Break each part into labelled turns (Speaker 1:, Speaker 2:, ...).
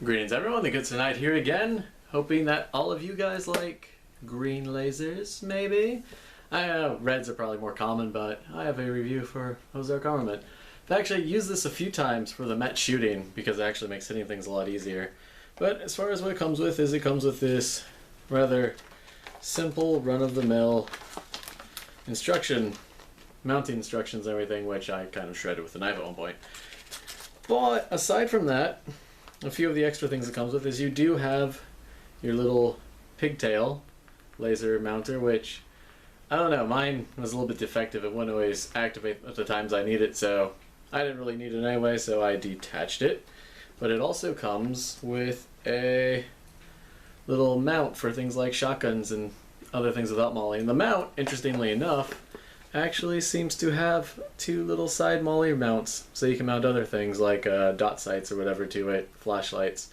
Speaker 1: Greetings everyone, the Good Tonight here again, hoping that all of you guys like green lasers, maybe? I know reds are probably more common, but I have a review for Ozark armament. I've actually used this a few times for the Met shooting because it actually makes hitting things a lot easier. But as far as what it comes with is it comes with this rather simple run-of-the-mill mounting instructions and everything, which I kind of shredded with a knife at one point. But aside from that, a few of the extra things it comes with is you do have your little pigtail laser mounter, which, I don't know, mine was a little bit defective. It wouldn't always activate at the times I need it, so I didn't really need it anyway, so I detached it. But it also comes with a little mount for things like shotguns and other things without molly. And the mount, interestingly enough, actually seems to have two little side molly mounts, so you can mount other things like dot sights or whatever to it, flashlights.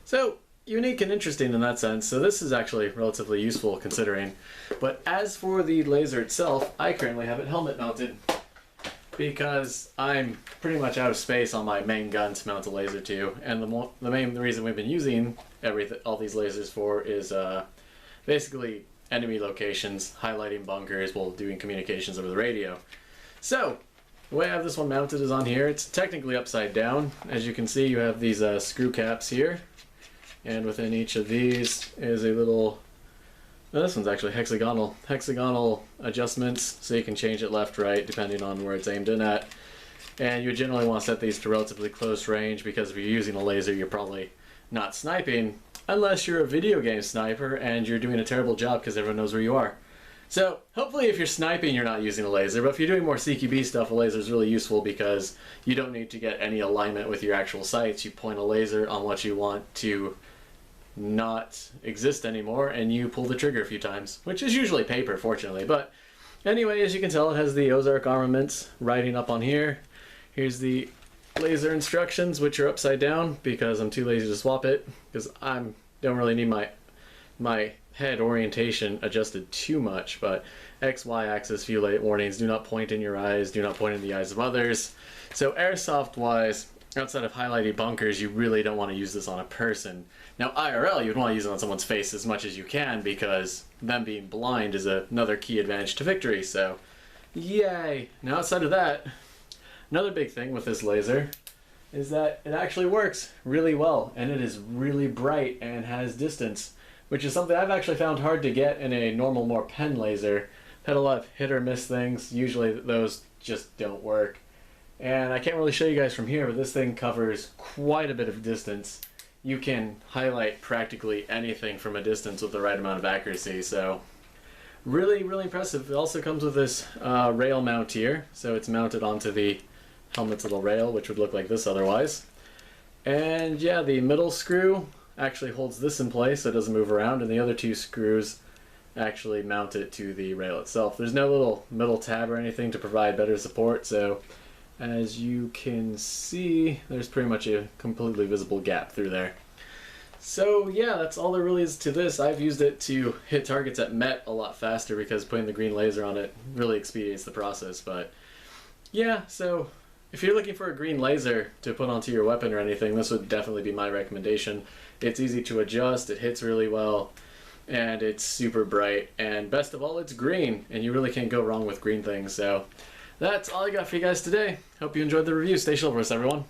Speaker 1: So unique and interesting in that sense. So this is actually relatively useful considering. But as for the laser itself, I currently have it helmet mounted because I'm pretty much out of space on my main gun to mount a laser to. And the main reason we've been using all these lasers for is basically enemy locations, highlighting bunkers while doing communications over the radio. So, the way I have this one mounted is on here. It's technically upside down. As you can see, you have these screw caps here, and within each of these is a little, this one's actually hexagonal adjustments, so you can change it left, right, depending on where it's aimed in at. And you generally want to set these to relatively close range because if you're using a laser, you're probably not sniping, unless you're a video game sniper and you're doing a terrible job because everyone knows where you are. So hopefully if you're sniping you're not using a laser, but if you're doing more CQB stuff, a laser is really useful because you don't need to get any alignment with your actual sights. You point a laser on what you want to not exist anymore and you pull the trigger a few times, which is usually paper, fortunately. But anyway, as you can tell, it has the Ozark armaments writing up on here. Here's the laser instructions, which are upside down because I'm too lazy to swap it because I don't really need my head orientation adjusted too much. But X-Y axis view light warnings: do not point in your eyes, do not point in the eyes of others. So airsoft wise, outside of highlighted bunkers, you really don't want to use this on a person. Now IRL, you'd want to use it on someone's face as much as you can because them being blind is another key advantage to victory. So yay. Now outside of that, another big thing with this laser is that it actually works really well, and it is really bright and has distance, which is something I've actually found hard to get in a normal, more pen laser. I've had a lot of hit or miss things. Usually those just don't work. And I can't really show you guys from here, but this thing covers quite a bit of distance. You can highlight practically anything from a distance with the right amount of accuracy, so really, really impressive. It also comes with this rail mount here, so it's mounted onto the helmet's little rail, which would look like this otherwise. And yeah, the middle screw actually holds this in place so it doesn't move around, and the other two screws actually mount it to the rail itself. There's no little middle tab or anything to provide better support, so as you can see, there's pretty much a completely visible gap through there. So yeah, that's all there really is to this. I've used it to hit targets at Met a lot faster because putting the green laser on it really expedites the process. But yeah, so if you're looking for a green laser to put onto your weapon or anything, this would definitely be my recommendation. It's easy to adjust, it hits really well, and it's super bright. And best of all, it's green, and you really can't go wrong with green things. So that's all I got for you guys today. Hope you enjoyed the review. Stay chivalrous, everyone.